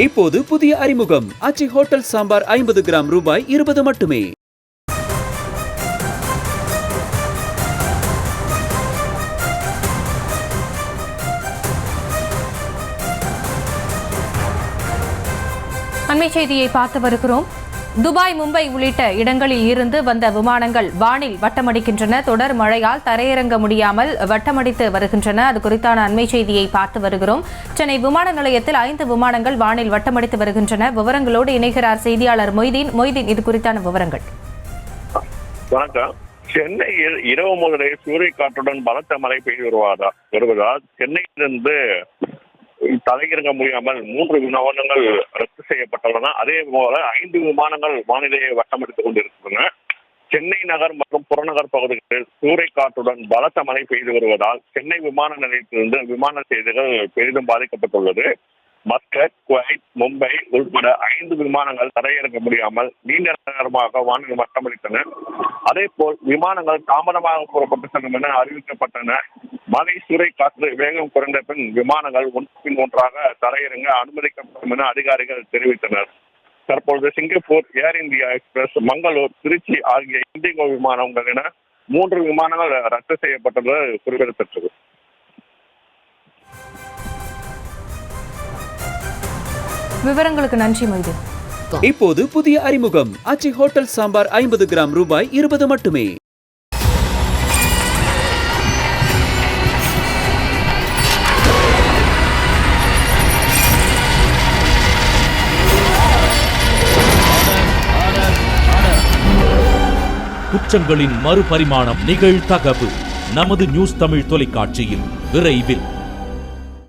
இப்போது புதிய அறிமுகம் ஆச்சி ஹோட்டல் சாம்பார் 50 கிராம் ரூபாய் 20 மட்டுமே. அண்மை செய்தியை பார்த்து வருகிறோம். துபாய், மும்பை உள்ளிட்ட இடங்களில் இருந்து வந்த விமானங்கள் வானில் வட்டமடிக்கின்றன. தொடர் மழையால் தரையிறங்க முடியாமல் வட்டமடித்து வருகின்றன. அது குறித்தான அண்மை செய்தியை பார்த்து வருகிறோம். சென்னை விமான நிலையத்தில் 5 விமானங்கள் வானில் வட்டமடித்து வருகின்றன. விவரங்களோடு இணைகிறார் செய்தியாளர் மொய்தீன். மொய்தீன், இது குறித்தான விவரங்கள். வணக்கம். சென்னையில் இரவு முதலே சூறைக்காற்றுடன் பலத்த மழை பெய்து வருவதால் சென்னையிலிருந்து தலையிறங்க முடியாமல் 3 விமானங்கள் ரத்து செய்யப்பட்டுள்ளன. அதே போல 5 விமானங்கள் வானிலையை வட்டமடித்துக் கொண்டிருக்கின்றன. சென்னை நகர் மற்றும் புறநகர் பகுதிகளில் சூறைக்காற்றுடன் பலத்த மழை பெய்து வருவதால் சென்னை விமான நிலையத்திலிருந்து விமான சேவைகள் பெரிதும் பாதிக்கப்பட்டுள்ளது. மஸ்கட், குவைத், மும்பை உள்பட 5 விமானங்கள் தரையிறங்க முடியாமல் நீண்ட நேரமாக வானிலை வட்டமடித்தன. அதே போல் விமானங்கள் தாமதமாக புறப்பட்டு செல்லும் என அறிவிக்கப்பட்டன. மழை சூறைக்காற்று வேகம் குறைந்த பின் விமானங்கள் ஒன்றின் ஒன்றாக தரையிறங்க அனுமதிக்கப்படும் என அதிகாரிகள் தெரிவித்தனர். தற்பொழுது சிங்கப்பூர், ஏர் இந்தியா எக்ஸ்பிரஸ், மங்களூர், திருச்சி ஆகிய இண்டிகோ விமானங்கள் என 3 விமானங்கள் ரத்து செய்யப்பட்டுள்ளது குறிப்பிடத்தக்கது. விவரங்களுக்கு நன்றி மொய்தீன். இப்போது புதிய அறிமுகம் ஆச்சி ஹோட்டல் சாம்பார் 50 கிராம் ரூபாய் 20 மட்டுமே. குற்றங்களின் மறுபரிமாணம் நிகழ்தகவு நமது நியூஸ் தமிழ் தொலைக்காட்சியில் விரைவில்.